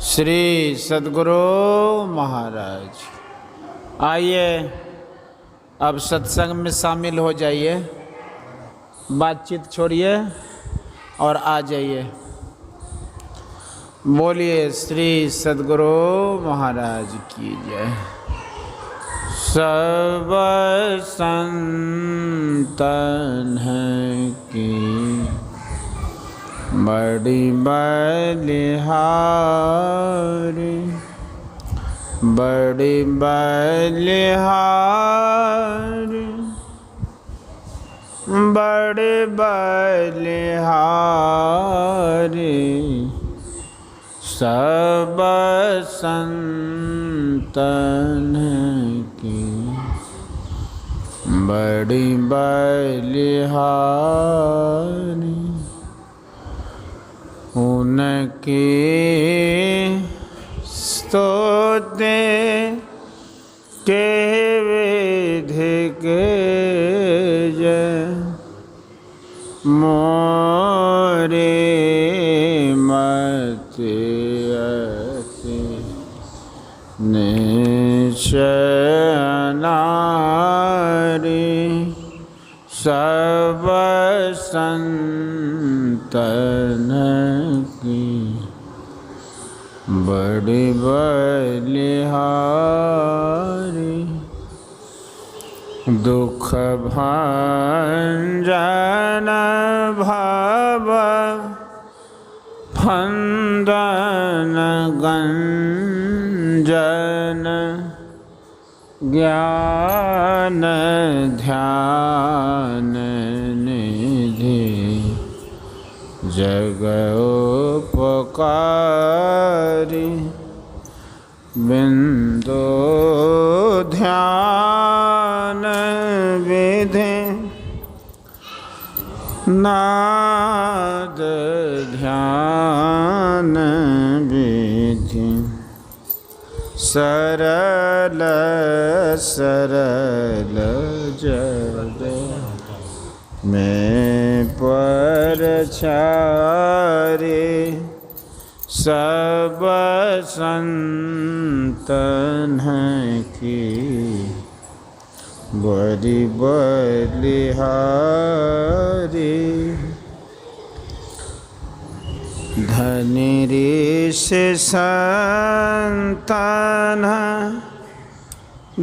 श्री सद्गुरु महाराज। आइए अब सत्संग में शामिल हो जाइए, बातचीत छोड़िए और आ जाइए। बोलिए श्री सद्गुरु महाराज की जय। सब संतन की बड़ी बलिहारी, बड़ी बलिहारी, बड़ी बलिहारी, सब संतन की बड़ी बलिहारी। उनकी स्तुति के विधि के जय, मोरे मति अति निश्चयनारी, सब संतन की बड़ी बलिहारी। दुख भंजन भव फंदन गंजन, ज्ञान ध्यान निधि, जग उपकारी, बिंदु ध्यान विधि, नाद ध्यान विधि, सरल सरल जग में परचारे, सब संतन की बड़ी बलिहारी। धनी ऋषि संतान,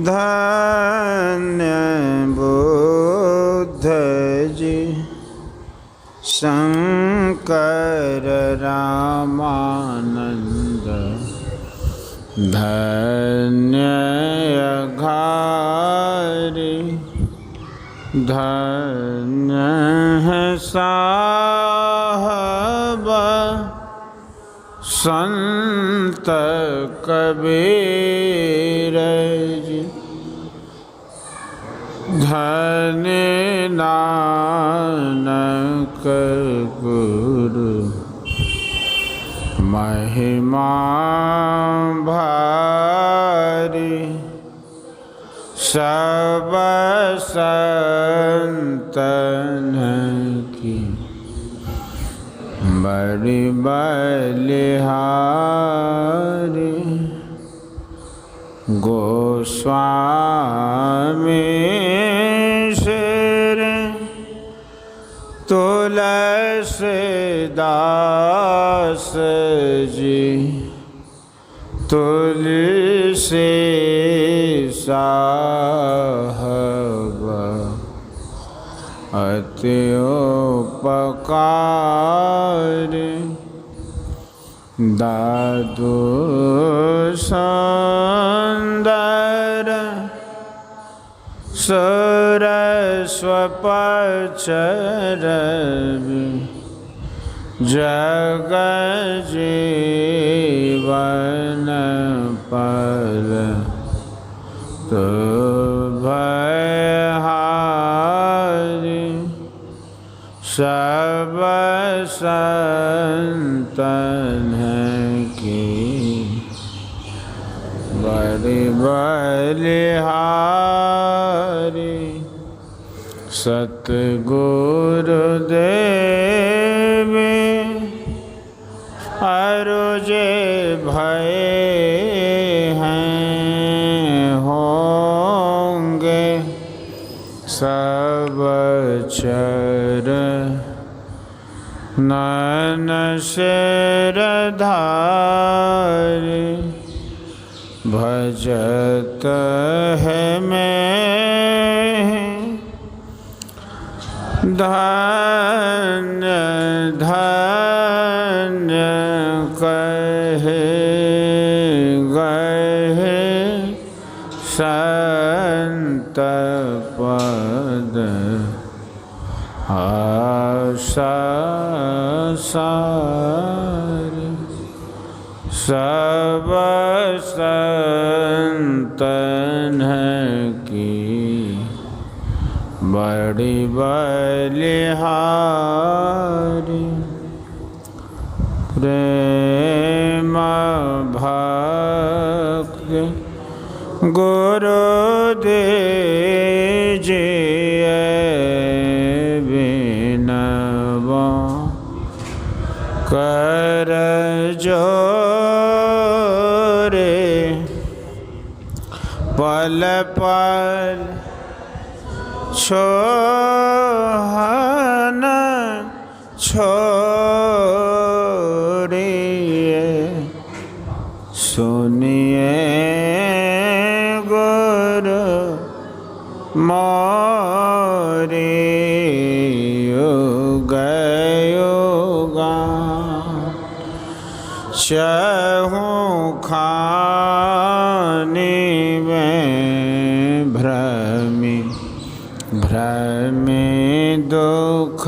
धन्य बुद्ध जी, शंकर रामानंद, धन्य अघारी, धन्य है साहब संत कबीर जी, धन्य नानक गुरु, महिमा भारी, सब संतन की बड़ी बलिहारी। गोस्वामी श्री तुलसीदास जी, तुलसी साहब अति उपकारी, दादू सुंदर सरस्वपचर, जग जीवन पर तो भयहारी, सब संतन की बड़ी बलिहारी। सतगुरुदेव अरुजे भय हैं होंगे सब चर नयन सिरधारी भजत है मैं धन्य धन्य कहे गए संत पद आशा सारी सब संतन की बड़ी बलिहारी प्रेम भक्ति गुरु दीजिए बिनवा कर जोरे पल पल छोहन छोड़िए सुनिए गुरु मोरे युगा चहूँ खाने में भ्रमी दुख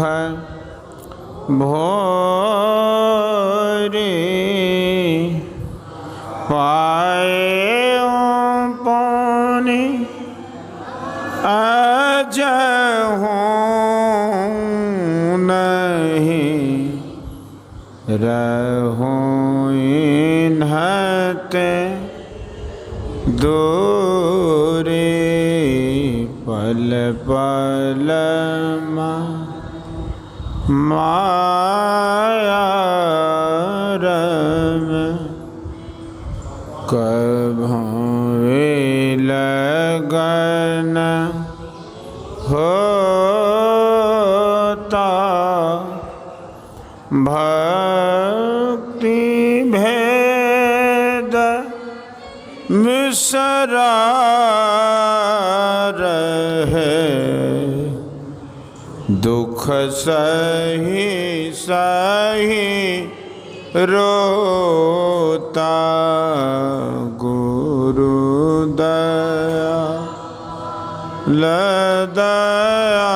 भोरे पाए पानी अजहूँ नहीं रहूँ इन्हते दूरे पल पल माया रम कभी लगन होता भक्ति भेद मिसरा रहे दुख सही सही रोता गुरु दया लदया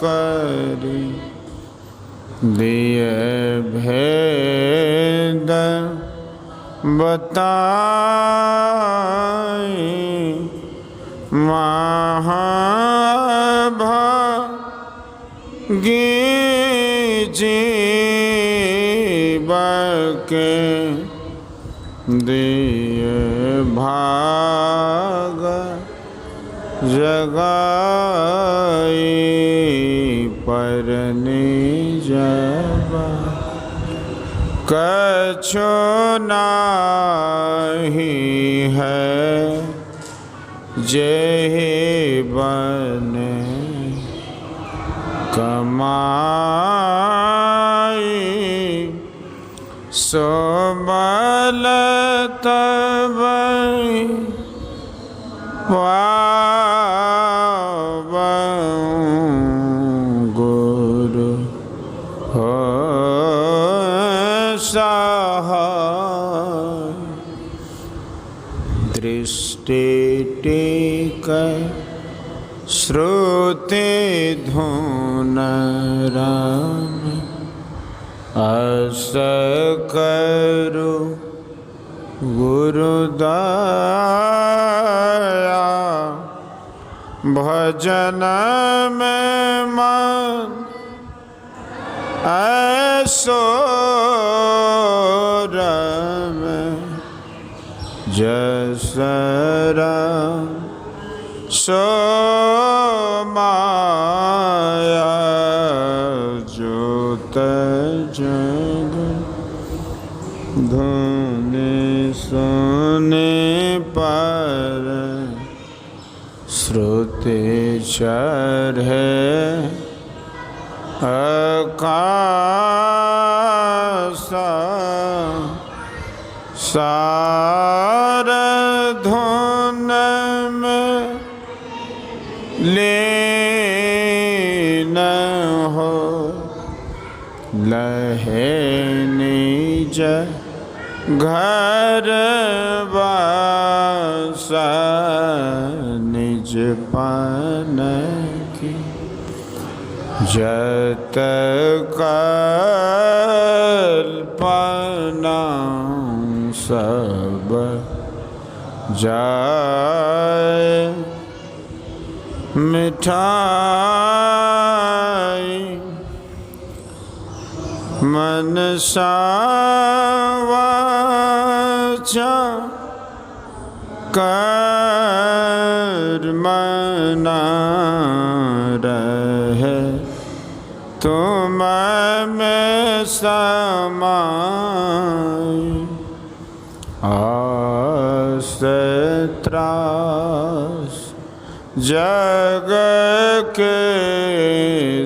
करी दिए भेद बताई महाभागी जीव के दिए भाग जगाई पर निजबा कछु नाही है जेहि बने कमाई सो बल तब पावऊं गुरु हो सहाय दृष्टि टेकै श्रुति धुन राम अस करो गुरुदया भजन में मन ऐसो रम जसरा सो माया जोत जग चढ़े आकाश सार धुन में लीन हो लहे निज घर बासा निज पान की जत कल्पना सब जाए मिठाई मनसा वाचा कर्मणा रहे तुम में समाई आस त्रास जग के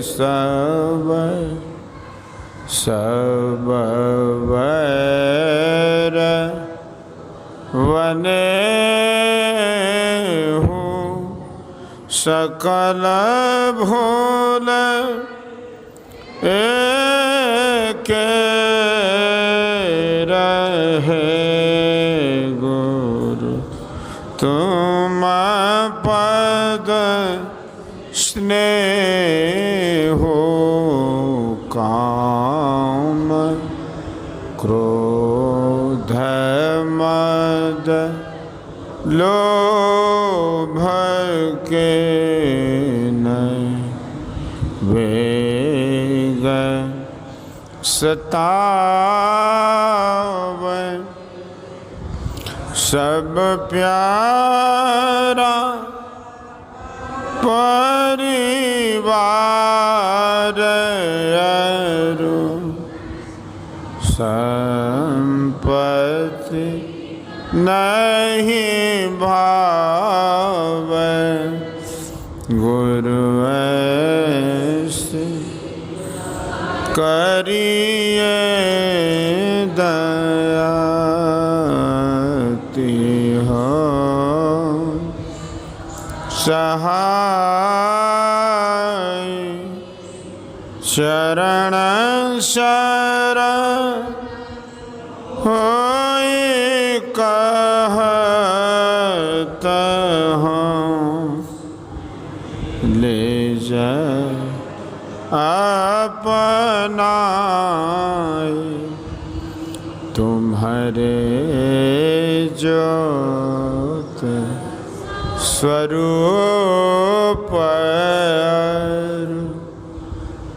सब वैर वने हूँ सकल भूल एक रहे गुरु तुम पद स्नेह हो काम क्रोध मद लोभ के वेग सतावन सब प्यारा परिवार अरु संपत्ति नहीं भाव गुरु ऐसे करिए दयाति हो सहाय शरण शरण होय कहत हूँ ले जा अपनाए तुम्हारे ज्योत स्वरूप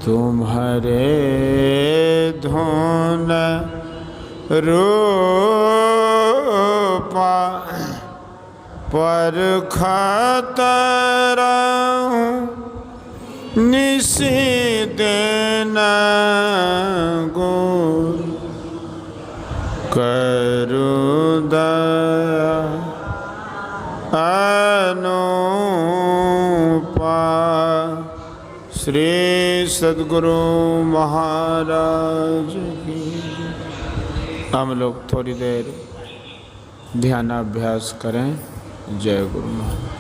तुम्हारे धुन रूपा पर खतरा निशिदिन गुर करु दया अनुपा। श्री सद्गुरु महाराज की। हम लोग थोड़ी देर ध्यानाभ्यास करें। जय गुरु महाराज।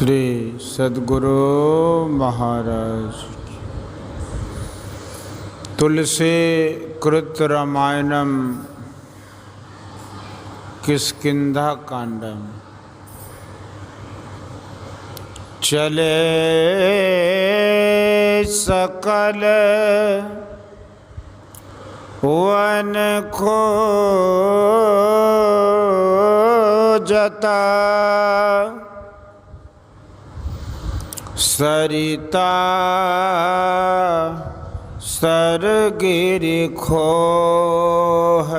श्री सद्गुरु महाराज। तुलसी कृत रामायणम किष्किंधा कांडम। चले सकल वन खोजता, सरिता सरगिरि खोह।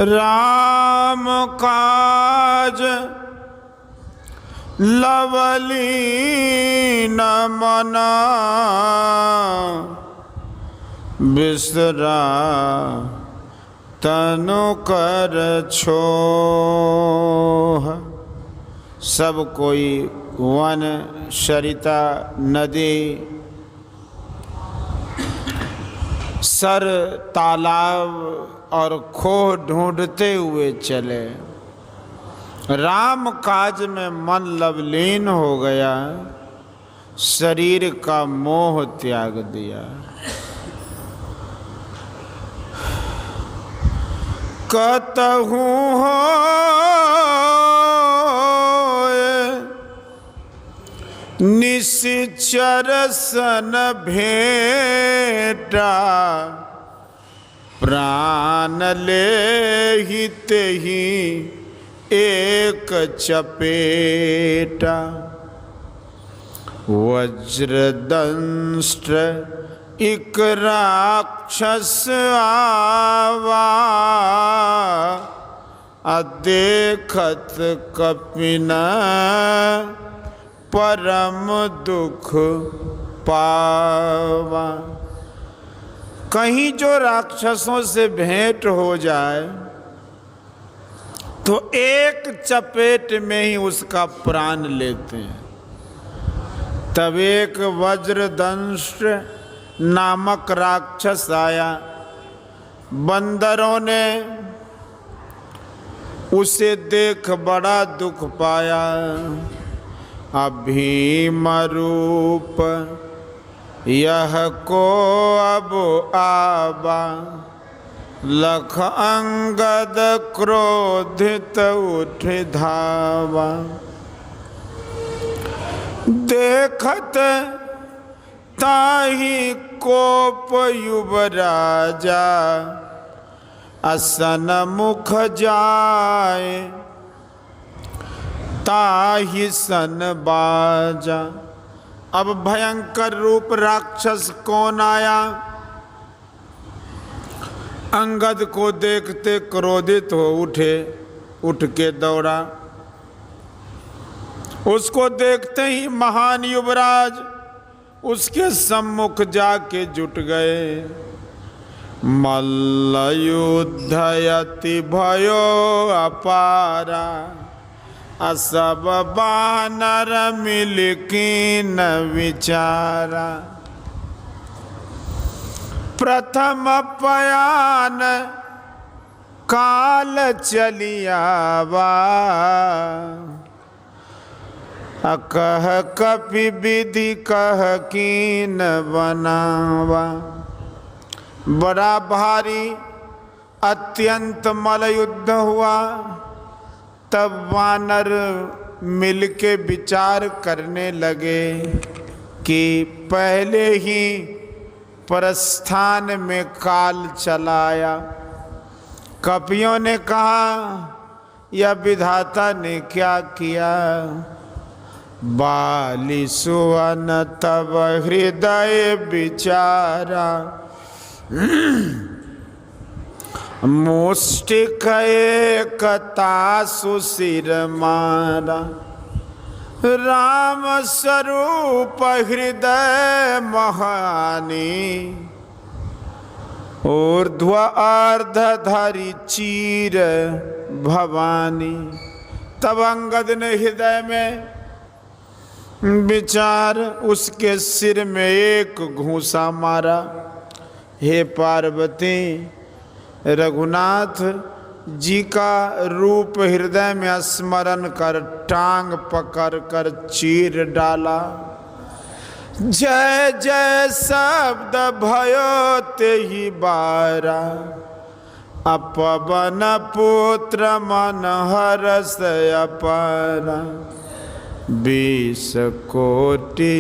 राम काज लवली न मना, बिसरा तनु कर छोह। सब कोई वन, सरिता, नदी, सर, तालाब और खोह ढूंढते हुए चले। राम काज में मन लवलीन हो गया, शरीर का मोह त्याग दिया। कतहु हो निश्चर सन भेटा, प्राण लेहित ही एक चपेटा। वज्रदंष्ट्र इक राक्षस आवा, अदेखत कपिन परम दुख पावा। कहीं जो राक्षसों से भेंट हो जाए तो एक चपेट में ही उसका प्राण लेते हैं। तब एक वज्रदंष्ट्र नामक राक्षस आया। बंदरों ने उसे देख बड़ा दुख पाया। अभीम रूप यह को अब आबा, लख अंगद क्रोधित उठ धावा। देखत ताहि कोप युवराजा, असन मुख जाए ताहि सन बाजा। अब भयंकर रूप राक्षस कौन आया? अंगद को देखते क्रोधित हो उठे, उठ के दौड़ा। उसको देखते ही महान युवराज उसके सम्मुख जाके जुट गए। मल्ल युद्धयति भयो अपारा, असब बानर मिलकीन विचारा। प्रथम पयान काल चलियावा, अकह कपि विधि कह कीन बनावा। बड़ा भारी अत्यंत मल युद्ध हुआ। तब वानर मिलके विचार करने लगे कि पहले ही प्रस्थान में काल चलाया। कपियों ने कहा यह विधाता ने क्या किया। बाली सुवन तब हृदय विचारा, मुष्टिक एकता सुशिर मारा। राम स्वरूप हृदय महानी, ऊर्ध्व अर्ध धरि चीर भवानी। तब अंगद ने हृदय में विचार उसके सिर में एक घूंसा मारा। हे पार्वती, रघुनाथ जी का रूप हृदय में स्मरण कर टांग पकड़ कर चीर डाला। जय जय शब्द भयो ते ही बारा, अपवन पुत्र मन हरस अपारा। 20 कोटि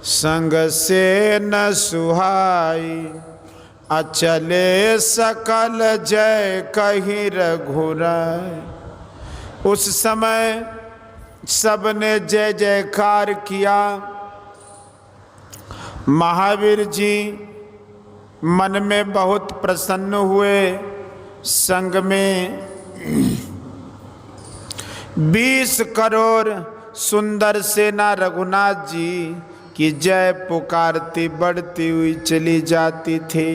संग से न सुहाई, अचले सकल जय कहीं रघुराई। उस समय सबने जय जयकार किया। महावीर जी मन में बहुत प्रसन्न हुए। संग में 20 करोड़ सुंदर सेना रघुनाथ जी की जय पुकारती बढ़ती हुई चली जाती थी।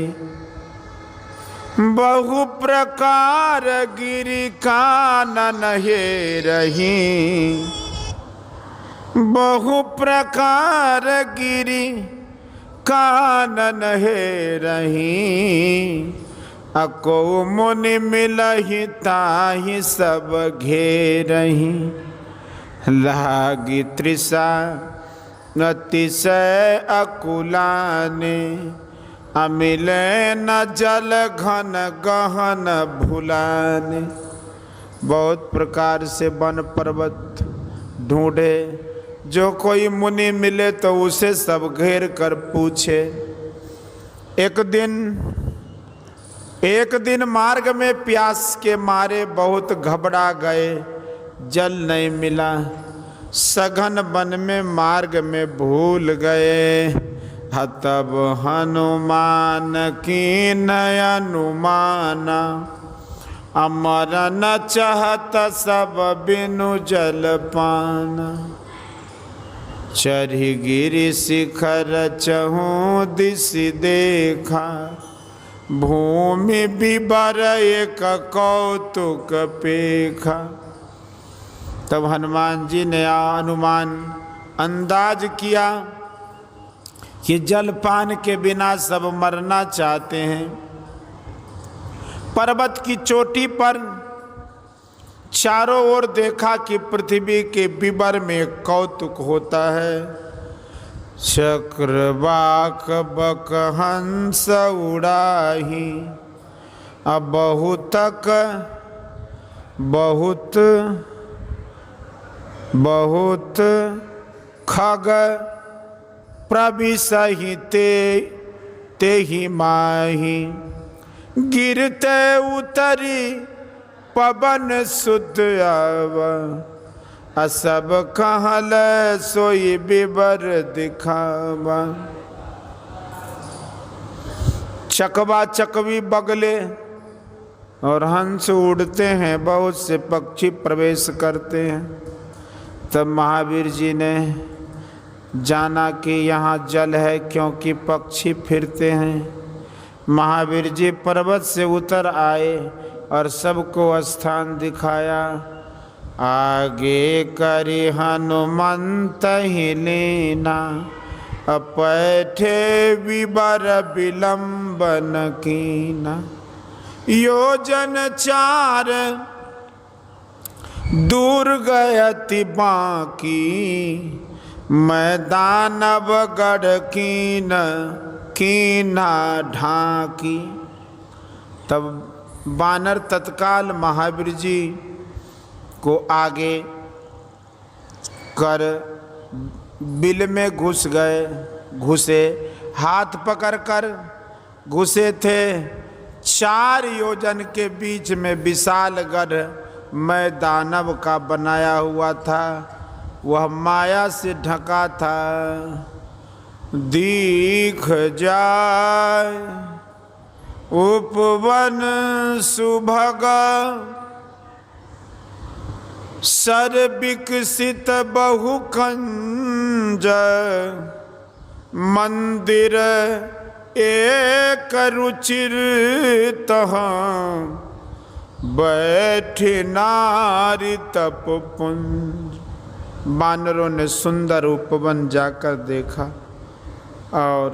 बहु प्रकार गिरि कानन हे रही, बहु प्रकार गिरि कानन हे रही। अको मुनि मिलहि ताहि सब घेरही, लागी तृषा अतिशय अकुलाने। अमिले न जल घन गहन भुलाने। बहुत प्रकार से वन पर्वत ढूंढे, जो कोई मुनि मिले तो उसे सब घेर कर पूछे। एक दिन मार्ग में प्यास के मारे बहुत घबरा गए, जल नहीं मिला। सघन वन में मार्ग में भूल गए, तब हनुमान की नय अनुमाना। अमर न चाहत सब बिनु जल पाना, चढ़ी गिरि शिखर चहु दिश देखा। भूमि बिबर एक कौतुक पेखा। तब हनुमान जी ने अनुमान अंदाज किया कि जलपान के बिना सब मरना चाहते हैं। पर्वत की चोटी पर चारों ओर देखा कि पृथ्वी के बिबर में कौतुक होता है। चक्रवाक बक हंस उड़ाही, अब बहुत खग प्रविशहि ते ही माही। गिरते उतरी पवन सुत आव, असब कहल सोई बिबर दिखावा। चकवा चकवी बगले और हंस उड़ते हैं, बहुत से पक्षी प्रवेश करते हैं। तब महावीर जी ने जाना कि यहाँ जल है, क्योंकि पक्षी फिरते हैं। महावीर जी पर्वत से उतर आए और सबको स्थान दिखाया। आगे करी हनुमंत ही लीना, अपैठे विबर विलंबन कीना। योजन 4 दूर गयति बाकी, मैदान गढ़ कीना ढाकी। तब बानर तत्काल महावीर जी को आगे कर बिल में घुसे, हाथ पकड़कर घुसे थे। 4 योजन के बीच में विशाल गढ़ मैं दानव का बनाया हुआ था, वह माया से ढका था। दीख जाए उपवन सुभगा, सर विकसित बहुकंज। मंदिर एक रुचिर तहाँ, बैठे नारी तपपुंज। बानरों ने सुंदर उपवन जाकर देखा और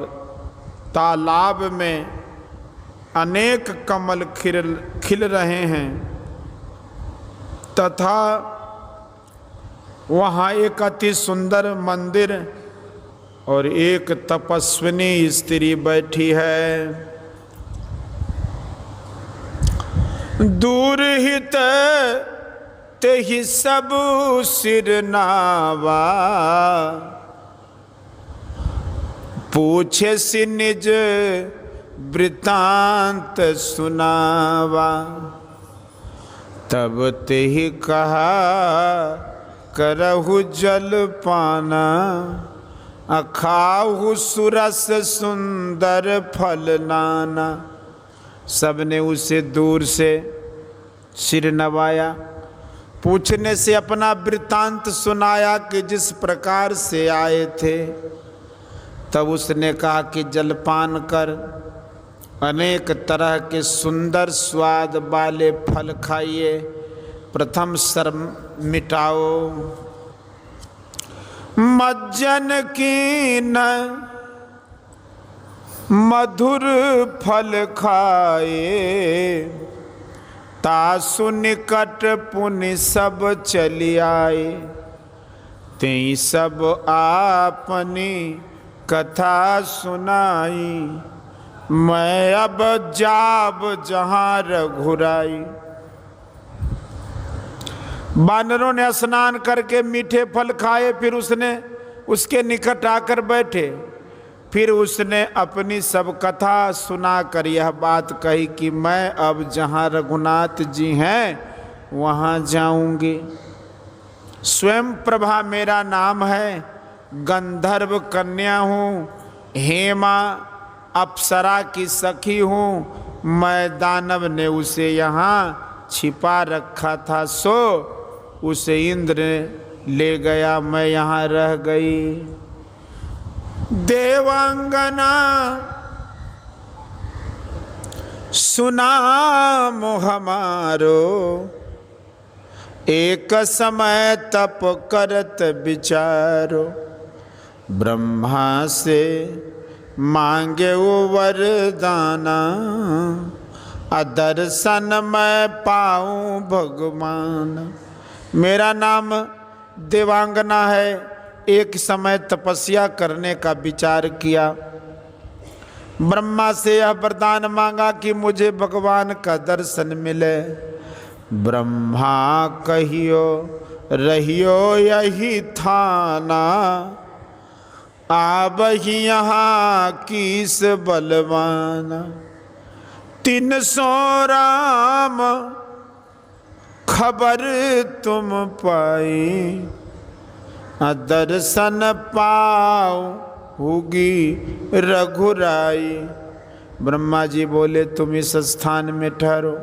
तालाब में अनेक कमल खिल रहे हैं तथा वहाँ एक अति सुंदर मंदिर और एक तपस्विनी स्त्री बैठी है। दूर हित तेहि सब सिर नावा, पूछे सि निज वृतांत सुनावा। तब तेहि कहा करहु जल पाना, अखाहु सुरस सुंदर फल नाना। सबने उसे दूर से सिर नवाया, पूछने से अपना वृतांत सुनाया कि जिस प्रकार से आए थे। तब उसने कहा कि जलपान कर, अनेक तरह के सुंदर स्वाद वाले फल खाइए, प्रथम शर्म मिटाओ। मज्जन की न मधुर फल खाए, तासु निकट पुनि सब चली आए। तेई सब आपनी कथा सुनाई, मैं अब जाब जहाँ रघुराई। बानरों ने स्नान करके मीठे फल खाए, फिर उसने उसके निकट आकर बैठे। फिर उसने अपनी सब कथा सुनाकर यह बात कही कि मैं अब जहाँ रघुनाथ जी हैं वहाँ जाऊंगी। स्वयं प्रभा मेरा नाम है, गंधर्व कन्या हूँ, हेमा अप्सरा की सखी हूँ। मैं दानव ने उसे यहाँ छिपा रखा था, सो उसे इंद्र ले गया, मैं यहाँ रह गई। देवांगना सुना मोह हमारो, एक समय तप करत विचारो। ब्रह्मा से मांगे वो वरदाना, दर्शन मैं पाऊं भगवान। मेरा नाम देवांगना है। एक समय तपस्या करने का विचार किया, ब्रह्मा से यह वरदान मांगा कि मुझे भगवान का दर्शन मिले। ब्रह्मा कहियो रहियो यही थाना, आबहि यहाँ कीस बलवाना। 300 राम खबर तुम पाई, दर्शन पाओ होगी रघुराई। ब्रह्मा जी बोले तुम इस स्थान में ठहरो,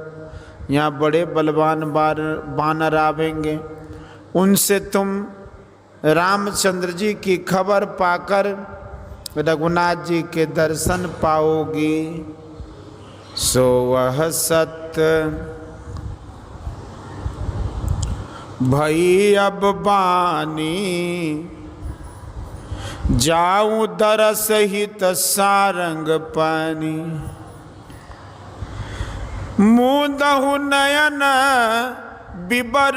यहाँ बड़े बलवान बानर आवेंगे, उनसे तुम रामचंद्र जी की खबर पाकर रघुनाथ जी के दर्शन पाओगी। सो वह सत्य भई अब बानी, जाऊं दरस हित सारंग पानी। मुदहु नयन बिबर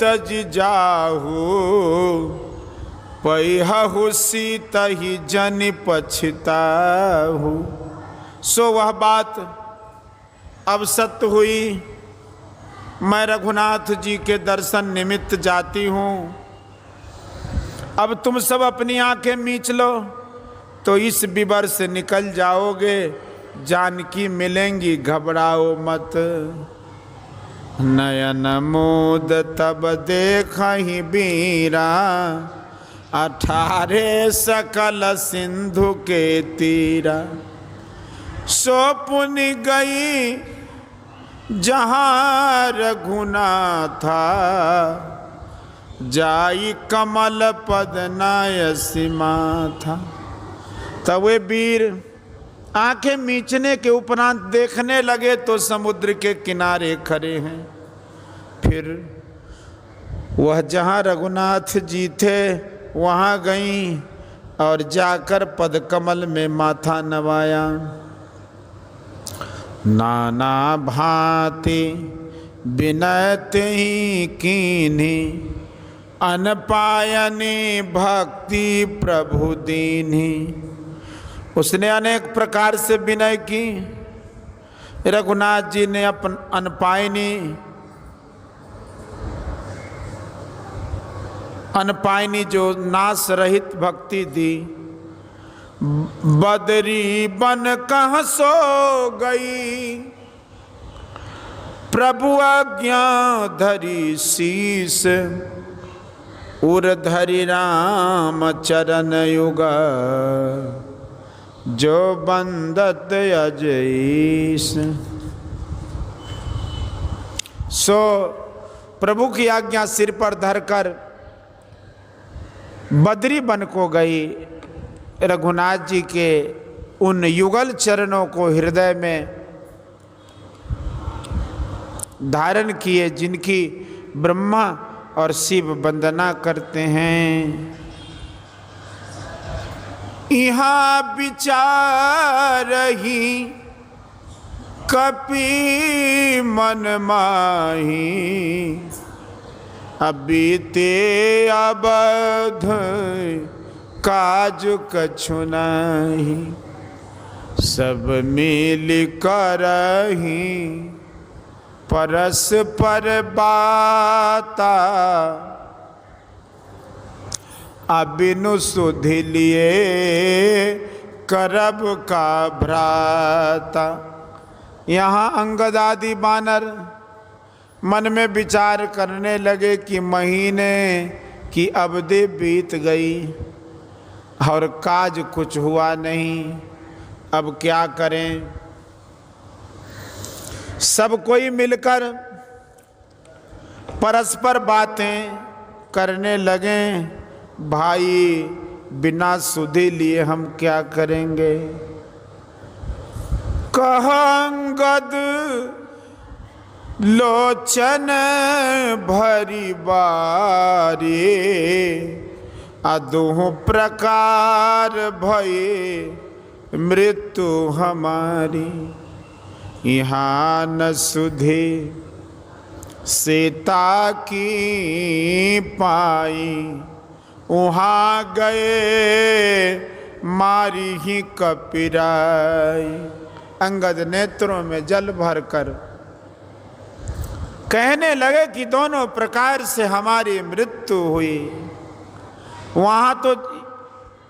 तज जाहू, पैहु सीतहि जन पछताहू। सो वह बात अब सत्य हुई। मैं रघुनाथ जी के दर्शन निमित्त जाती हूँ। अब तुम सब अपनी आंखें मीच लो तो इस बिबर से निकल जाओगे, जानकी मिलेंगी, घबराओ मत। नयन मोद तब देखहि बीरा, 18 सकल सिंधु के तीरा। सो पुनि गई जहाँ रघुनाथा, जाई कमल पद नायसी माथा। तब वे वीर आंखें मीचने के उपरांत देखने लगे तो समुद्र के किनारे खड़े हैं। फिर वह जहाँ रघुनाथ जी थे वहाँ गईं और जाकर पद कमल में माथा नवाया। नाना भांति विनय तेहि कीन्ही, अनपायनी भक्ति प्रभु दीन्ही। उसने अनेक प्रकार से विनय की। रघुनाथ जी ने अपन अनपायनी जो नाश रहित भक्ति दी। बदरी बन कहाँ सो गई, प्रभु आज्ञा धरी शीस, उर धरि राम चरण युग, जो बंदत अजईस। सो प्रभु की आज्ञा सिर पर धरकर बद्री बन को गई। रघुनाथ जी के उन युगल चरणों को हृदय में धारण किए, जिनकी ब्रह्मा और शिव वंदना करते हैं। यहाँ विचार ही कपि मन माही, अबीते अबध काज कछु नहीं, सब मिल करही परस्पर बाता, अबिनु सुधि लिए करब का भ्राता। यहाँ अंगद आदि बानर मन में विचार करने लगे कि महीने की अवधि बीत गई और काज कुछ हुआ नहीं, अब क्या करें। सब कोई मिलकर परस्पर बातें करने लगे, भाई बिना सुधि लिए हम क्या करेंगे। कहंगद लोचन भरी बारी, अदोह प्रकार भये मृत्यु हमारी। यहाँ न सुधे सीता की पाई, वहाँ गए मारी ही कपिराई। अंगद नेत्रों में जल भरकर कहने लगे कि दोनों प्रकार से हमारी मृत्यु हुई।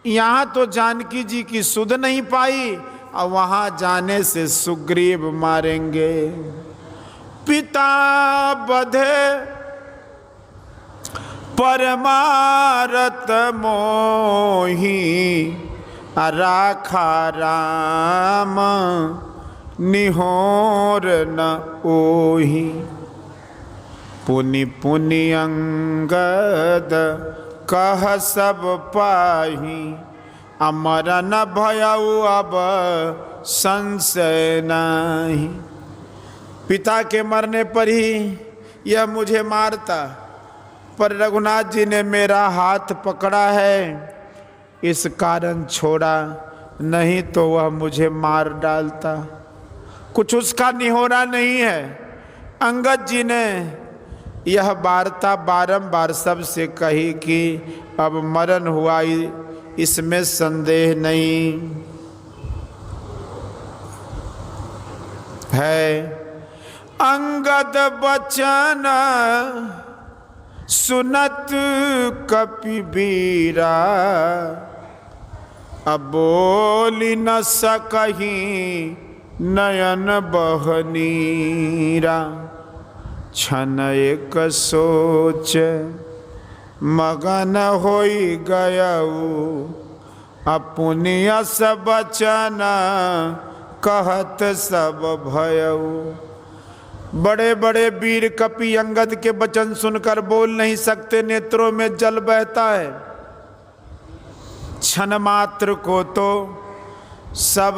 यहाँ तो जानकी जी की सुध नहीं पाई, और वहाँ जाने से सुग्रीव मारेंगे। पिता बधे परमारत मोही, राखा राम निहोर न ओही। पुनि पुनि अंगद कह सब पाही, अमर न भयउ अब संशय नहीं। पिता के मरने पर ही यह मुझे मारता, पर रघुनाथ जी ने मेरा हाथ पकड़ा है, इस कारण छोड़ा, नहीं तो वह मुझे मार डालता। कुछ उसका निहोरा नहीं है। अंगद जी ने यह वार्ता बारंबार सबसे कही कि अब मरण हुआ, इसमें संदेह नहीं है। अंगद बचन सुनत कपिबीरा, अब बोली न सकही नयन बहनीरा। क्षण एक सोच मगन होई गयऊ, अपुनि अस बचन कहत सब भयऊ। बड़े बड़े वीर कपि अंगद के वचन सुनकर बोल नहीं सकते, नेत्रों में जल बहता है। क्षण मात्र को तो सब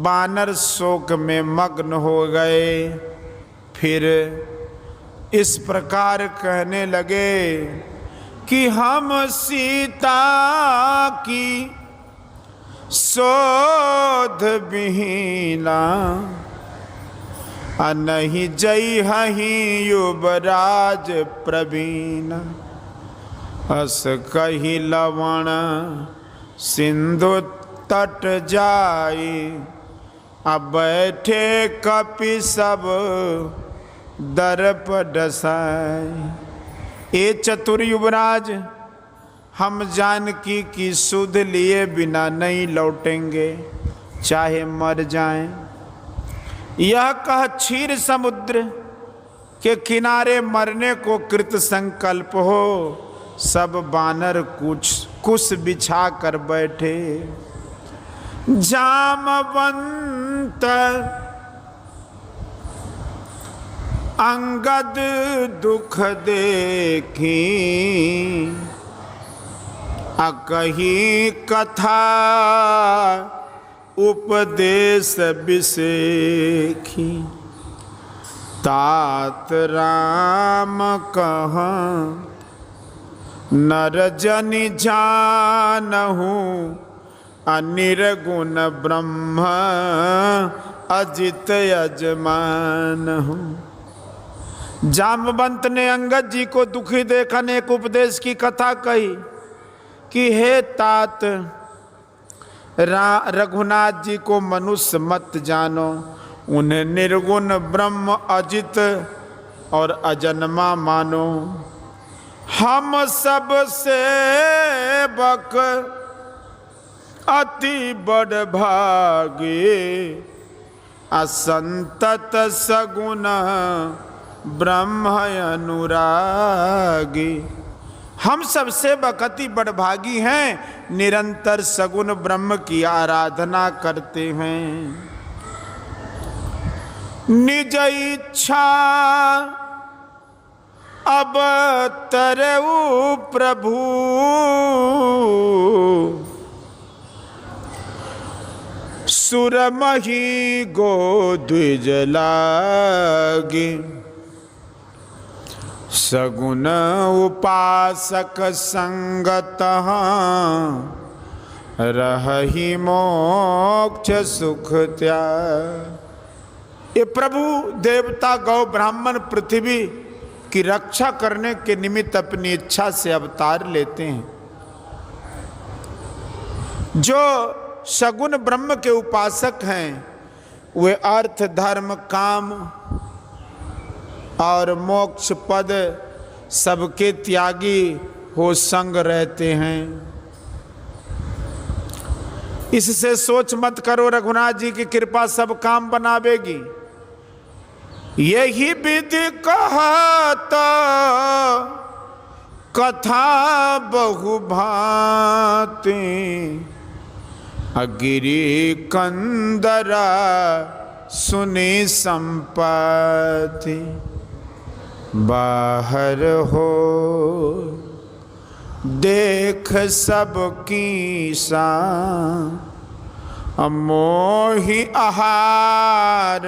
बानर शोक में मग्न हो गए। फिर इस प्रकार कहने लगे कि हम सीता की शोध विहीना, अनहि जई हही युवराज प्रवीण, अस कही लवण सिंधु तट जाई, अब बैठे कपि सब दर्प डसाई। ए चतुर युवराज, हम जानकी की सुध लिए बिना नहीं लौटेंगे, चाहे मर जाएं। यह कह क्षीर समुद्र के किनारे मरने को कृत संकल्प हो सब बानर कुश बिछा कर बैठे। जामवंत अंगद दुख देखी, अकही कथा उपदेश बिसेखी। तात राम कहाँ नर जनि जानहु, अनिर्गुण ब्रह्म अजित यजमानहु। जामवंत ने अंगद जी को दुखी देख अनेक उपदेश की कथा कही कि हे तात, रघुनाथ जी को मनुष्य मत जानो, उन्हें निर्गुण ब्रह्म अजित और अजन्मा मानो। हम सब सेवक अति बड़ भागे, असंतत सगुण ब्रह्म अनुरागी। हम सब सेवक अति बड़भागी हैं, निरंतर सगुण ब्रह्म की आराधना करते हैं। निज इच्छा अब तरऊ प्रभु, सुरमही गो द्विज लागे। सगुन उपासक संगत रही मोक्ष सुख त्याग। ये प्रभु देवता गौ ब्राह्मण पृथ्वी की रक्षा करने के निमित्त अपनी इच्छा से अवतार लेते हैं। जो सगुण ब्रह्म के उपासक हैं वे अर्थ धर्म काम और मोक्ष पद सबके त्यागी हो संग रहते हैं। इससे सोच मत करो रघुनाथ जी की कृपा सब काम बनावेगी। यही विधि कहता कथा बहु भांति, अगिरी कंदरा सुनी संपत्ति। बाहर हो देख सबकी सा, मोहि आहार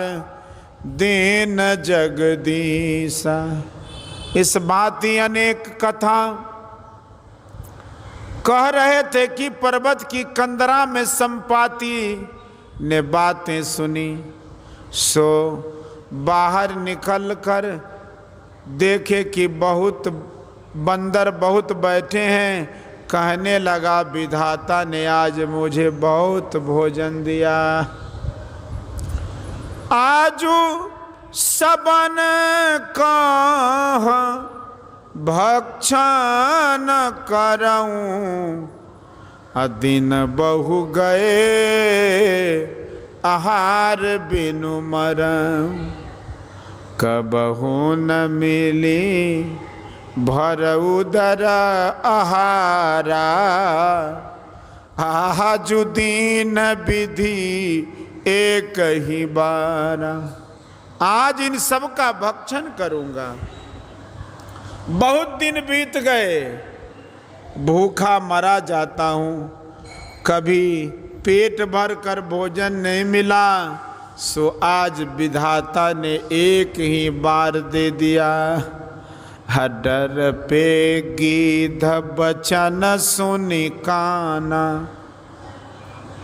दीन जगदीसा। इस भांति अनेक कथा कह रहे थे कि पर्वत की कंदरा में संपाति ने बातें सुनी, सो बाहर निकल कर देखे कि बहुत बंदर बहुत बैठे हैं। कहने लगा विधाता ने आज मुझे बहुत भोजन दिया, आजू सबन कह भक्षण करऊं, दिन बहु गए आहार बिनु मरऊं। कबहू न मिली भर उदर आहारा, आजु दीन विधि एक ही बारा। आज इन सब का भक्षण करूंगा। बहुत दिन बीत गए, भूखा मरा जाता हूँ, कभी पेट भर कर भोजन नहीं मिला, सो आज विधाता ने एक ही बार दे दिया। हडर पे गीध बचन सुनि काना,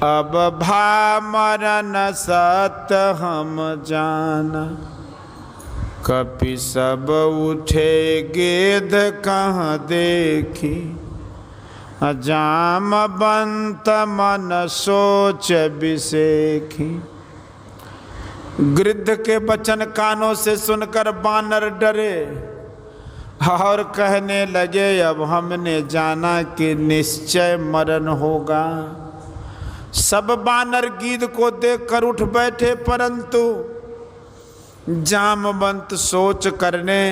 अब भा मरन सत हम जाना, कपि सब उठे गेद कहाँ देखी, जामवंत मन सोच विसेखी। गिद्ध के वचन कानों से सुनकर बानर डरे और कहने लगे, अब हमने जाना कि निश्चय मरण होगा। सब बानर गिद्ध को देखकर उठ बैठे, परंतु जामवंत सोच करने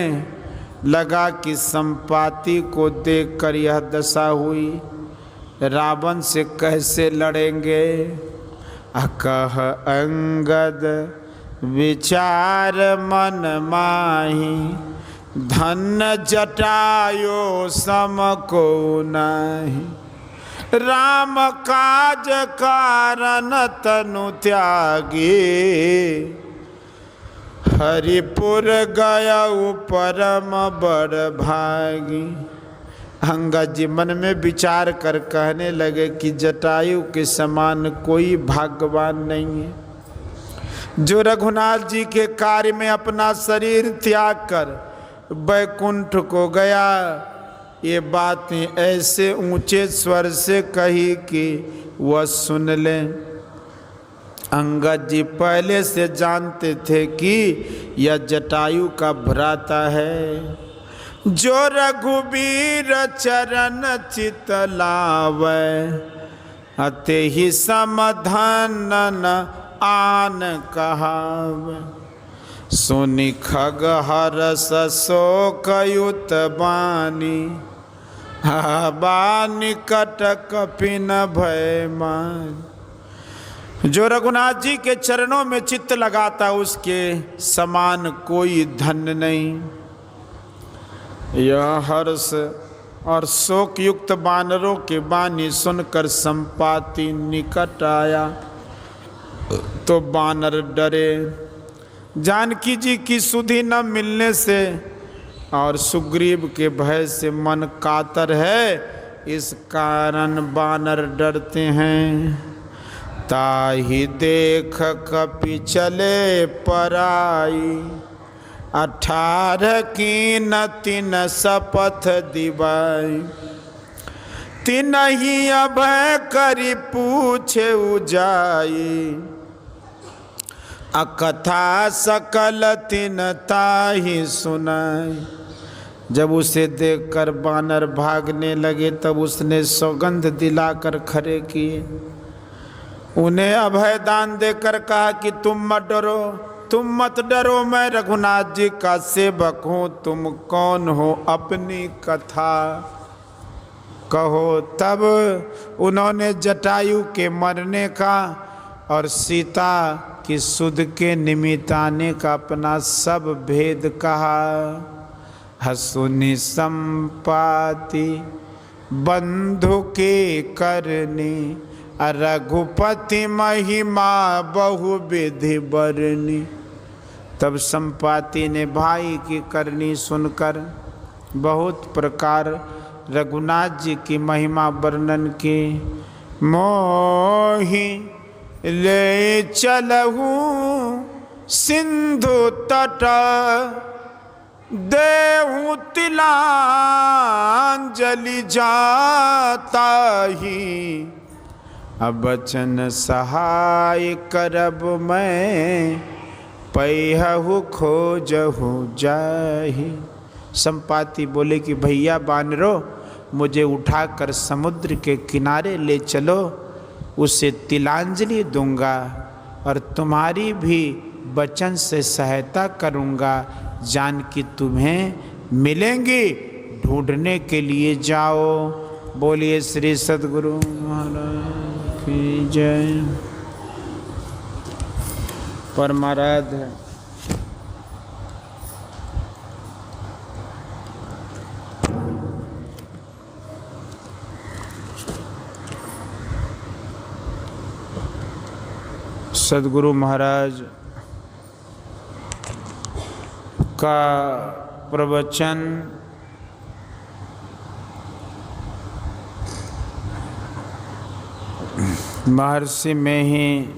लगा कि संपाति को देखकर यह दशा हुई, रावण से कैसे लड़ेंगे। अकह अंगद विचार मन माही, धन जटायो सम को नाही। राम काज कारण तनु त्यागी, हरिपुर गया परम बड़ भागी। अंगद जी मन में विचार कर कहने लगे कि जटायु के समान कोई भाग्यवान नहीं है, जो रघुनाथ जी के कार्य में अपना शरीर त्याग कर वैकुंठ को गया। ये बातें ऐसे ऊंचे स्वर से कही कि वह सुन लें। अंगद जी पहले से जानते थे कि यह जटायु का भ्राता है। जो रघुबीर चरण चित लावै, अते ही समधन आन कहावै। सुनि खगहरस शोकयुत बानी, बानी कट कपिन भय मान। जो रघुनाथ जी के चरणों में चित्त लगाता उसके समान कोई धन नहीं। यह हर्ष और शोक युक्त बानरों के बानी सुनकर संपाति निकट आया तो बानर डरे। जानकी जी की सुधि न मिलने से और सुग्रीव के भय से मन कातर है, इस कारण बानर डरते हैं। ताहि देख कपि चले पराई, 18 कीन तिन शपथ दिवाई। तिनहि अभय करि पूछे उजाई, अकथा सकल तिन ताहि सुनाई। जब उसे देखकर बानर भागने लगे तब उसने सौगंध दिलाकर खड़े किए, उन्हें अभय दान देकर कहा कि तुम मत डरो, तुम मत डरो, मैं रघुनाथ जी का सेवक हूँ। तुम कौन हो, अपनी कथा कहो। तब उन्होंने जटायु के मरने का और सीता की सुध के निमित्त आने का अपना सब भेद कहा। हसुनि संपाति बंधु के करनी, रघुपति महिमा बहु विधि बरनी। तब संपाति ने भाई की करनी सुनकर बहुत प्रकार रघुनाथ जी की महिमा वर्णन की। मोहि ले चलहूँ सिंधु तट, देहूँ तिलांजलि जाता ही। अब बचन सहाय करब मैं, पैहु खोजहु जाहि। संपाति बोले कि भैया बानरो, मुझे उठाकर समुद्र के किनारे ले चलो, उसे तिलांजलि दूंगा और तुम्हारी भी वचन से सहायता करूंगा। जानकी तुम्हें मिलेंगी, ढूंढने के लिए जाओ। बोलिए श्री सद्गुरु महाराज की जय। परमाराध्य सद्गुरु महाराज का प्रवचन महर्षि में ही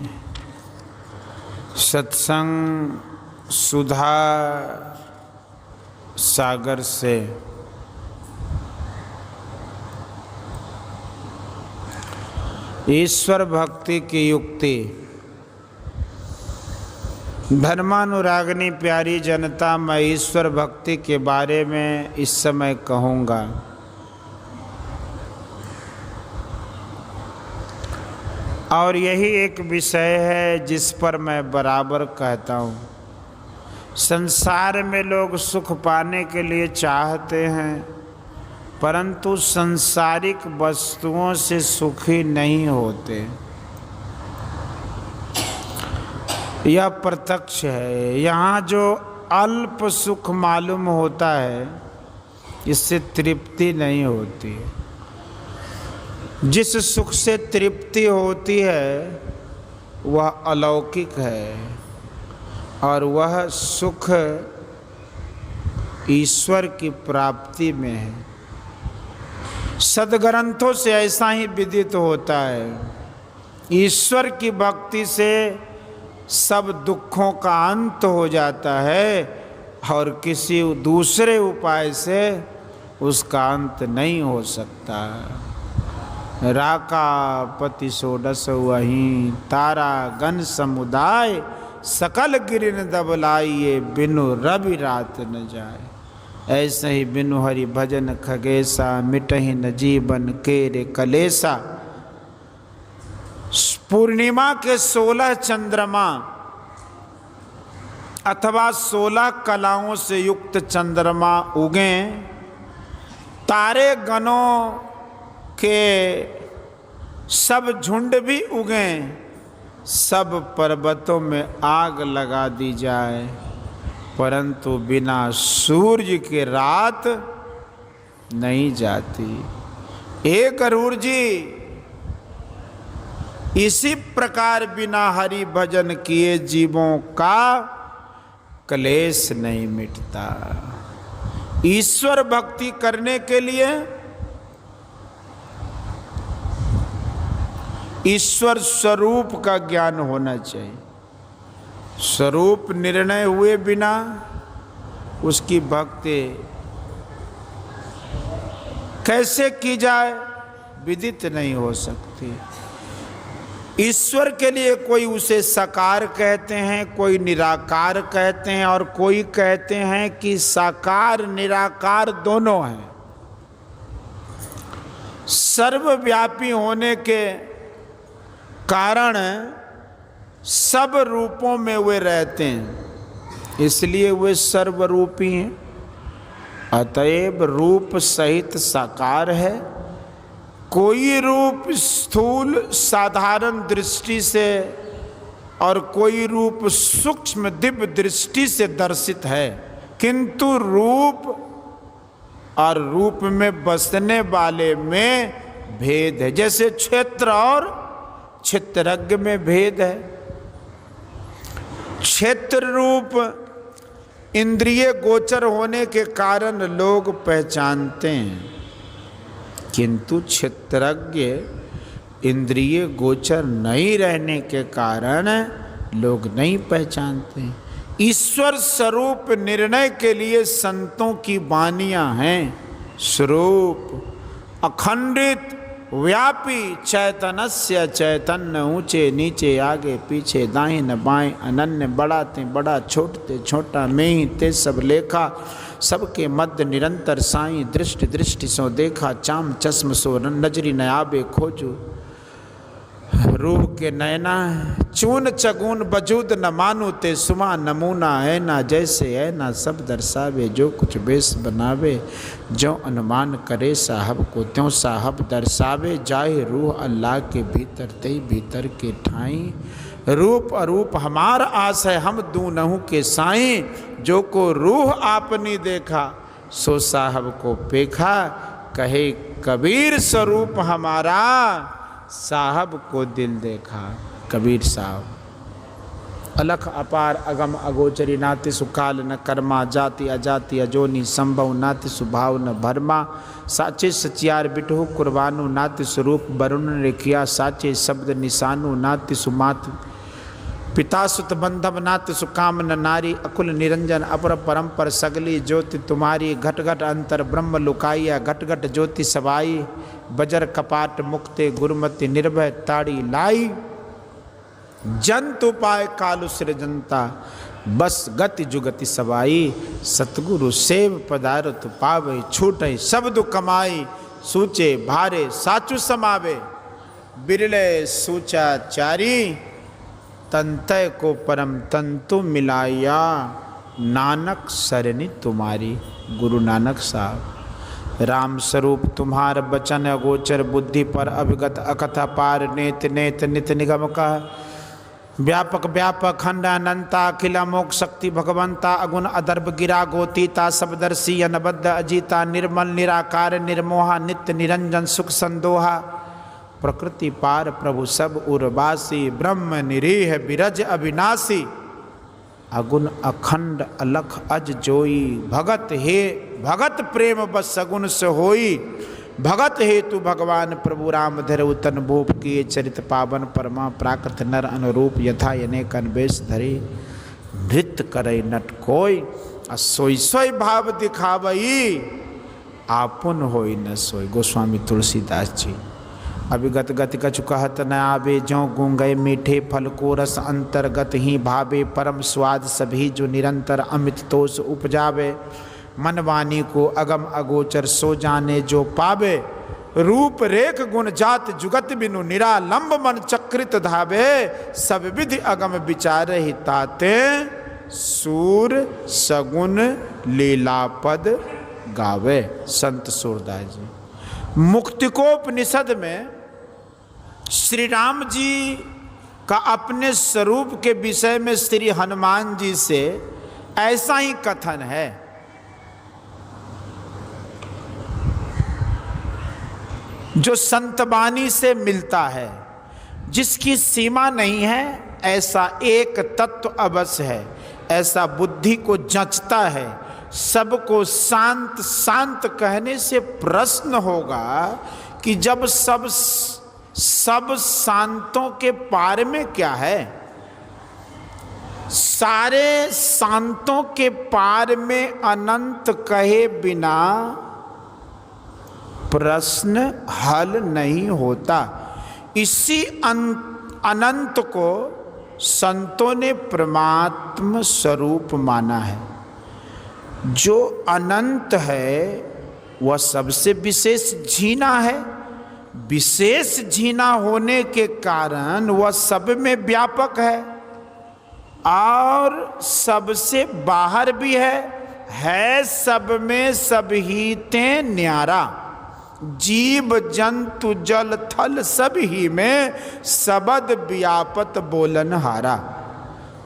सत्संग सुधा सागर से ईश्वर भक्ति की युक्ति धर्मानुरागिनी प्यारी जनता, मैं ईश्वर भक्ति के बारे में इस समय कहूँगा। और यही एक विषय है जिस पर मैं बराबर कहता हूँ। संसार में लोग सुख पाने के लिए चाहते हैं, परंतु सांसारिक वस्तुओं से सुखी नहीं होते। यह प्रत्यक्ष है। यहाँ जो अल्प सुख मालूम होता है, इससे तृप्ति नहीं होती। जिस सुख से तृप्ति होती है वह अलौकिक है, और वह सुख ईश्वर की प्राप्ति में है। सद्ग्रंथों से ऐसा ही विदित होता है। ईश्वर की भक्ति से सब दुखों का अंत हो जाता है, और किसी दूसरे उपाय से उसका अंत नहीं हो सकता। राका पति सोडस वहीं तारा गण समुदाय, सकल गिरिन दबलाइए बिनु रवि रात न जाए। ऐसे ही बिनु हरि भजन खगेसा, मिटहि न जीवन केरे कलेसा। पूर्णिमा के 16 चंद्रमा अथवा 16 कलाओं से युक्त चंद्रमा उगे, तारे गणों के सब झुंड भी उगे, सब पर्वतों में आग लगा दी जाए, परंतु बिना सूर्य के रात नहीं जाती। हे गरुड़ जी, इसी प्रकार बिना हरि भजन किए जीवों का क्लेश नहीं मिटता। ईश्वर भक्ति करने के लिए ईश्वर स्वरूप का ज्ञान होना चाहिए। स्वरूप निर्णय हुए बिना उसकी भक्ति कैसे की जाए विदित नहीं हो सकती। ईश्वर के लिए कोई उसे साकार कहते हैं, कोई निराकार कहते हैं, और कोई कहते हैं कि साकार निराकार दोनों हैं। सर्वव्यापी होने के कारण सब रूपों में वे रहते हैं, इसलिए वे सर्वरूपी हैं। अतएव रूप सहित साकार है। कोई रूप स्थूल साधारण दृष्टि से और कोई रूप सूक्ष्म दिव्य दृष्टि से दर्शित है, किंतु रूप और रूप में बसने वाले में भेद है। जैसे क्षेत्र और क्षेत्रज्ञ में भेद है। क्षेत्र रूप इंद्रिय गोचर होने के कारण लोग पहचानते हैं, किंतु क्षेत्रज्ञ इंद्रिय गोचर नहीं रहने के कारण लोग नहीं पहचानते। ईश्वर स्वरूप निर्णय के लिए संतों की वाणियां हैं। स्वरूप अखंडित व्यापी चैतन्य चैतन्य, ऊंचे नीचे आगे पीछे दाहिने बाएं, अनन्य बड़ा ते बड़ा छोट ते छोटा, मैं ही ते सब लेखा, सबके मध्य निरंतर साईं, दृष्टि दृष्टि सो देखा, चाम चश्म सो नजरी न आबे खोजू। रूह के नैना चून चगुन बजूद न मानू, ते सुमा नमूना है ना जैसे है ना सब दर्शावे। जो कुछ बेस बनावे, जो अनुमान करे साहब को त्यों साहब दर्शावे। जाए रूह अल्लाह के भीतर ते भीतर के ठाई। रूप अरूप हमार आस है, हम दूनहु के साईं। जो को रूह आपनी देखा, सो साहब को पेखा। कहे कबीर स्वरूप हमारा, साहब को दिल देखा। कबीर साहब अलख अपार अगम अगोचरी नाति सुकाल न कर्मा जाति अजाति अजोनी संभव नाति सुभाव न भरमा साचे सचियार बिटहु कुर्बानु नाति स्वरूप वरुण ने किया साचे शब्द निशानु नाति सुमात पिता सुत बंधव नाति सुकाम न नारी अकुल निरंजन अपर परंपर सगली ज्योति तुम्हारी घट घट अंतर ब्रह्म लुकाइया घट घट ज्योति सवाई बजर कपाट मुक्ते गुरुमति निर्भय ताड़ी लाई जंतु पाए कालु सृजनता बस गति जुगति सवाई सतगुरु सेव पदारथ पावे छूटे शब्द कमाई सूचे भारे साचु समावे बिरले सूचा चारी तंतय को परम तंतु मिलाया नानक सरनी तुम्हारी। गुरु नानक साहब राम स्वरूप तुम्हार बचन अगोचर बुद्धि पर अभिगत अकथा पार नेत नेत नित निगम का व्यापक व्यापक खंड अनंता अखिला मोक्ष शक्ति भगवंता अगुण अदर्भ गिरा गोतीता सबदर्शी अनबद्ध अजीता निर्मल निराकार निर्मोहा नित्य निरंजन सुख संदोहा प्रकृति पार प्रभु सब उर्वासी ब्रह्म निरीह बिरज अविनाशी अगुण अखंड अलख अज जोई भगत प्रेम बस सगुण से होई भगत हेतु भगवान प्रभु राम धरऊ तन भूप किए चरित पावन परमा प्राकृत नर अनुरूप यथा अनेक अनवेश धरे नृत्य करे नट कोय सोई सोई भाव दिखावई आपुन होई न सोई। गोस्वामी तुलसीदास जी। अभिगत गति कछु कहत न आवे ज्यों गूंगे मीठे फल को रस अंतर्गत ही भावे परम स्वाद सभी जो निरंतर अमित तोष उपजावे मन वाणी को अगम अगोचर सो जाने जो पावे रूप रेख गुण जात जुगत बिनु निरालंब मन चक्रित धावे सब विधि अगम विचार ही ताते सूर सगुन लीलापद गावे। संत सूरदास जी। मुक्तिकोपनिषद में श्री राम जी का अपने स्वरूप के विषय में श्री हनुमान जी से ऐसा ही कथन है। जो संतबानी से मिलता है जिसकी सीमा नहीं है ऐसा एक तत्व अवश्य है ऐसा बुद्धि को जंचता है सबको शांत शांत कहने से प्रश्न होगा कि जब सब शांतों के पार में क्या है। सारे शांतों के पार में अनंत कहे बिना प्रश्न हल नहीं होता। इसी अनंत को संतों ने परमात्म स्वरूप माना है। जो अनंत है वह सबसे विशेष जीना है। विशेष जीना होने के कारण वह सब में व्यापक है और सबसे बाहर भी है सब में सब ही ते न्यारा। जीव जंतु जल थल सब ही में सबद व्यापत बोलन हारा।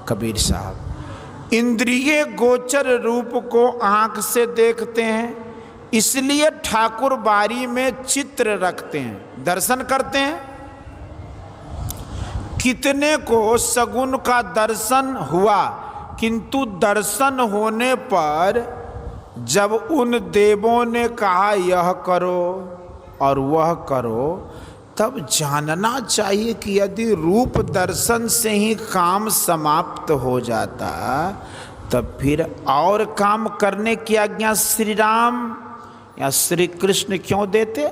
कबीर साहब। इंद्रिय गोचर रूप को आंख से देखते हैं इसलिए ठाकुर बारी में चित्र रखते हैं दर्शन करते हैं। कितने को सगुन का दर्शन हुआ किंतु दर्शन होने पर जब उन देवों ने कहा यह करो और वह करो तब जानना चाहिए कि यदि रूप दर्शन से ही काम समाप्त हो जाता तब फिर और काम करने की आज्ञा श्री राम या श्री कृष्ण क्यों देते।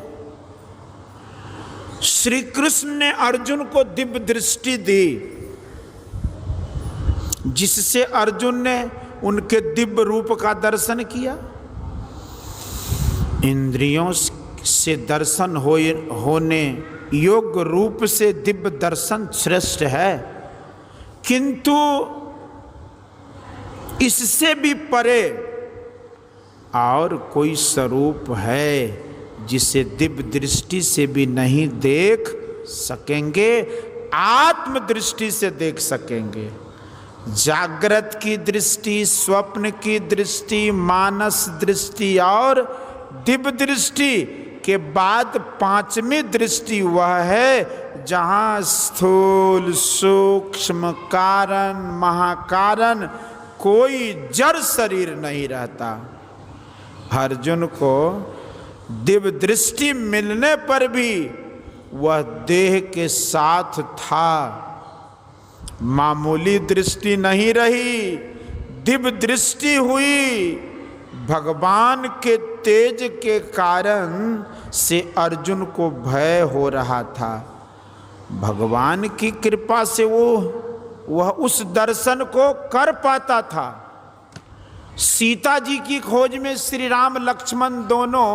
श्री कृष्ण ने अर्जुन को दिव्य दृष्टि दी जिससे अर्जुन ने उनके दिव्य रूप का दर्शन किया। इंद्रियों से दर्शन होने योग्य रूप से दिव्य दर्शन श्रेष्ठ है किंतु इससे भी परे और कोई स्वरूप है जिसे दिव्य दृष्टि से भी नहीं देख सकेंगे आत्म दृष्टि से देख सकेंगे। जागृत की दृष्टि स्वप्न की दृष्टि मानस दृष्टि और दिव्य दृष्टि के बाद पांचवी दृष्टि वह है जहाँ स्थूल सूक्ष्म कारण महाकारण कोई जड़ शरीर नहीं रहता। अर्जुन को दिव्य दृष्टि मिलने पर भी वह देह के साथ था, मामूली दृष्टि नहीं रही, दिव्य दृष्टि हुई। भगवान के तेज के कारण से अर्जुन को भय हो रहा था। भगवान की कृपा से वह उस दर्शन को कर पाता था। सीता जी की खोज में श्री राम लक्ष्मण दोनों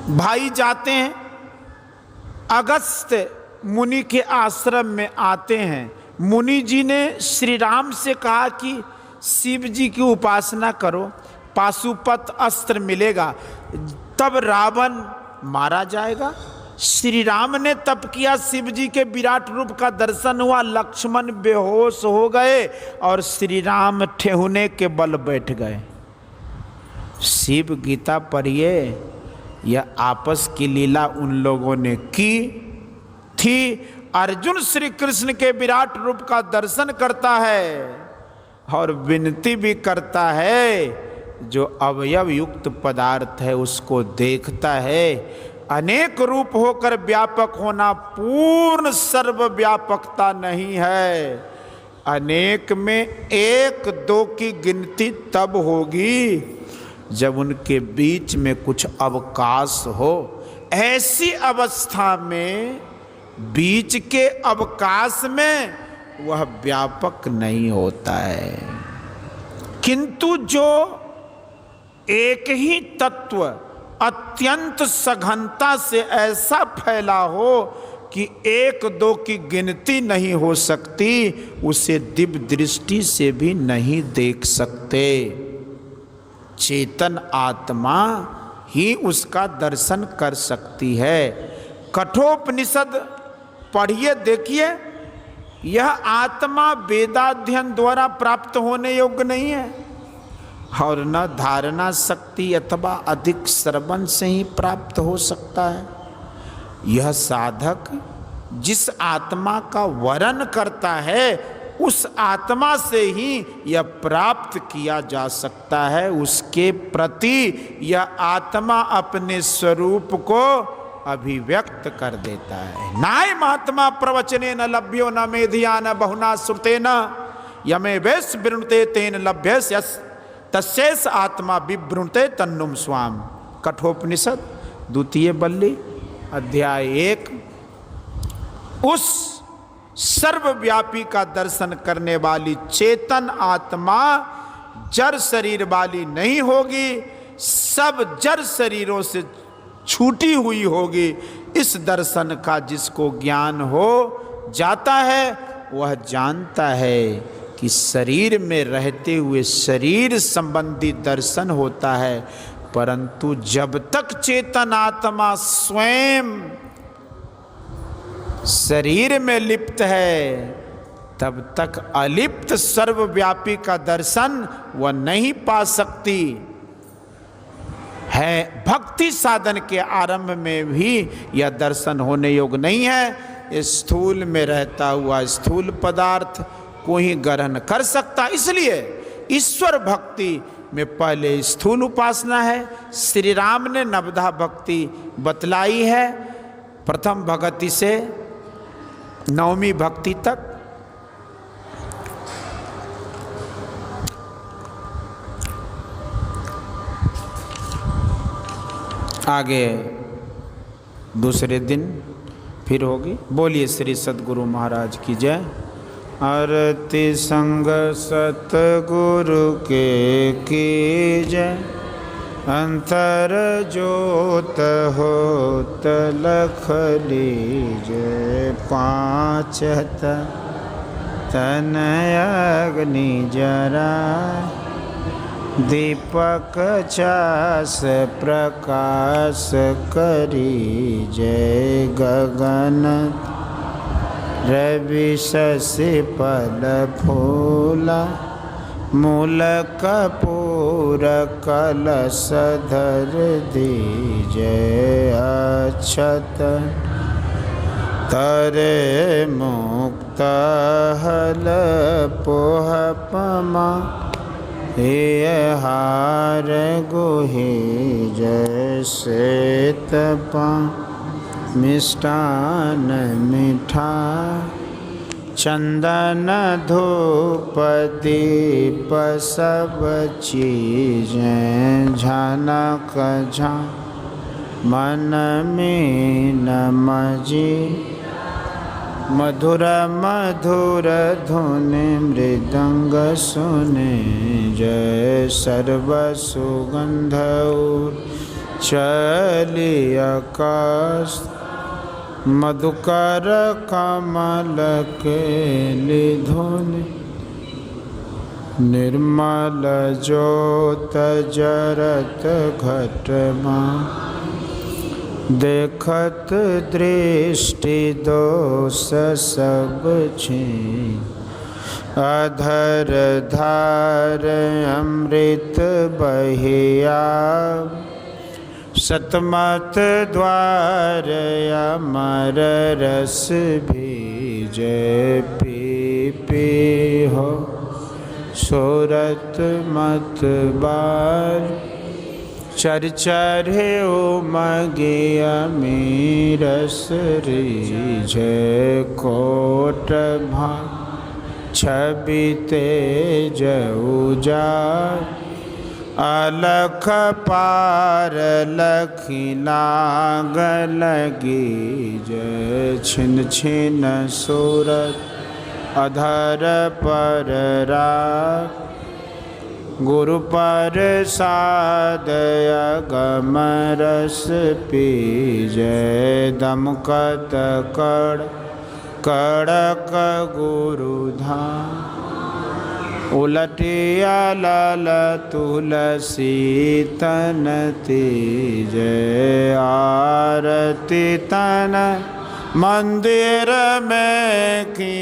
भाई जाते हैं, अगस्त्य मुनि के आश्रम में आते हैं। मुनि जी ने श्री राम से कहा कि शिव जी की उपासना करो, पाशुपत अस्त्र मिलेगा, तब रावण मारा जाएगा। श्री राम ने तप किया, शिव जी के विराट रूप का दर्शन हुआ, लक्ष्मण बेहोश हो गए और श्री राम ठेहुने के बल बैठ गए। शिव गीता पढ़िए, यह आपस की लीला उन लोगों ने की थी। अर्जुन श्री कृष्ण के विराट रूप का दर्शन करता है और विनती भी करता है, जो अवयव युक्त पदार्थ है उसको देखता है। अनेक रूप होकर व्यापक होना पूर्ण सर्वव्यापकता नहीं है। अनेक में एक दो की गिनती तब होगी जब उनके बीच में कुछ अवकाश हो। ऐसी अवस्था में, बीच के अवकाश में वह व्यापक नहीं होता है। किंतु जो एक ही तत्व अत्यंत सघनता से ऐसा फैला हो कि एक दो की गिनती नहीं हो सकती, उसे दिव्य दृष्टि से भी नहीं देख सकते। चेतन आत्मा ही उसका दर्शन कर सकती है। कठोपनिषद पढ़िए, देखिए, यह आत्मा वेदाध्ययन द्वारा प्राप्त होने योग्य नहीं है और न धारणा शक्ति अथवा अधिक श्रवण से ही प्राप्त हो सकता है। यह साधक जिस आत्मा का वर्ण करता है उस आत्मा से ही यह प्राप्त किया जा सकता है। उसके प्रति यह आत्मा अपने स्वरूप को अभिव्यक्त कर देता है। नाय महात्मा प्रवचने न लभ्यो न मेधिया न बहुना श्रुते न यमे वैस वृणुते तेन लभ्यस तस्यैष आत्मा विवृणुते तन्नुम स्वाम। कठोपनिषद द्वितीय बल्ली अध्याय 1। उस सर्वव्यापी का दर्शन करने वाली चेतन आत्मा जड़ शरीर वाली नहीं होगी, सब जड़ शरीरों से छूटी हुई होगी। इस दर्शन का जिसको ज्ञान हो जाता है वह जानता है कि शरीर में रहते हुए शरीर संबंधी दर्शन होता है, परंतु जब तक चेतन आत्मा स्वयं शरीर में लिप्त है तब तक अलिप्त सर्वव्यापी का दर्शन वह नहीं पा सकती है। भक्ति साधन के आरंभ में भी यह दर्शन होने योग्य नहीं है। स्थूल में रहता हुआ स्थूल पदार्थ को ही ग्रहण कर सकता, इसलिए ईश्वर भक्ति में पहले स्थूल उपासना है। श्री राम ने नवधा भक्ति बतलाई है, प्रथम भक्ति से नवमी भक्ति तक। आगे दूसरे दिन फिर होगी। बोलिए श्री सद्गुरु महाराज की जय। आरती संग सतगुरु के कीजय, अंतर जोत होत लख लीजय, पाँच तन अग्नि जराय, दीपक छास प्रकाश करी जय, गगन रवि शशि फल फूला, मूल कपूर कलश धर दीजय, अक्षत तरे मुक्त हल पोह पमा ये हार गुहि जैसे तपा मिष्टान मीठा चंदन धूप दीप सब चीजें झनक झा मन में नमजी मधुर मधुर धुनि मृदंग सुने जय सर्व सुगंध चली आकाश मधुकर कमल के धुनि निर्मल ज्योत जरत घटमा देखत दृष्टि दोष सब छीन अधर धार अमृत बहिया सतमत द्वार अमर रस भीजे पी पी हो सोरत मत बार चरचरे उमगिया मीरस रीझे कोट भा छवि तेज उजार अलख पार लखी लाग लगी जय छिन छिन सूरत अधर पर राग गुरु पर सादय गम रस पीजय दमकत कड़ कड़क गुरुधाम उलटिया लाल तुलसी तन तीजय आरती तन मंदिर में की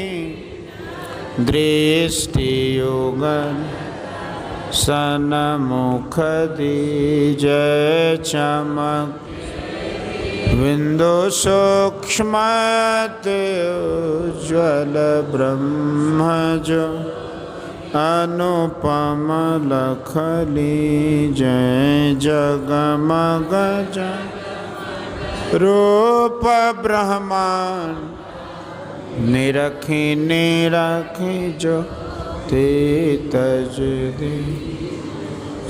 दृष्टि युगन सन्मुख दीजय चमक बिंदु सूक्ष्मत उज्ज्वल ब्रह्म जो अनुपम लखली जय जगमग जय रूप ब्रह्मांड निरखी निरखी जो तेज दे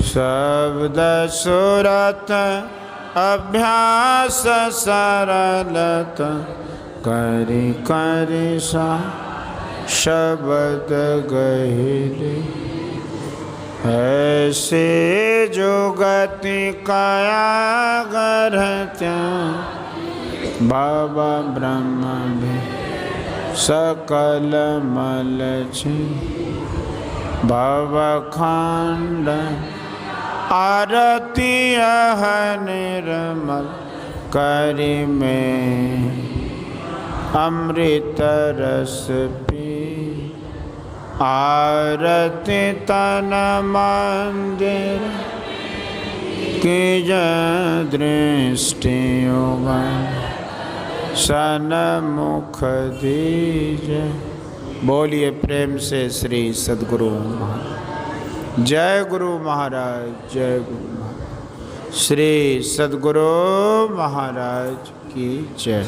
शब्द सुरत अभ्यास सरलत करि करि सा शब्द गहिरे ऐसे जो गति काया गरत्या बाबा ब्रह्म भी सकल मल छी बाबा खंड आरती निर्मल करि में अमृत रस पी आरती तन मंदिर की दृष्टि सन्मुख दीजय। बोलिए प्रेम से श्री सद्गुरु महाराज। जय गुरु महाराज, जय गुरु महाराज। श्री सद्गुरु महाराज की जय।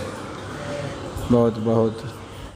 बहुत बहुत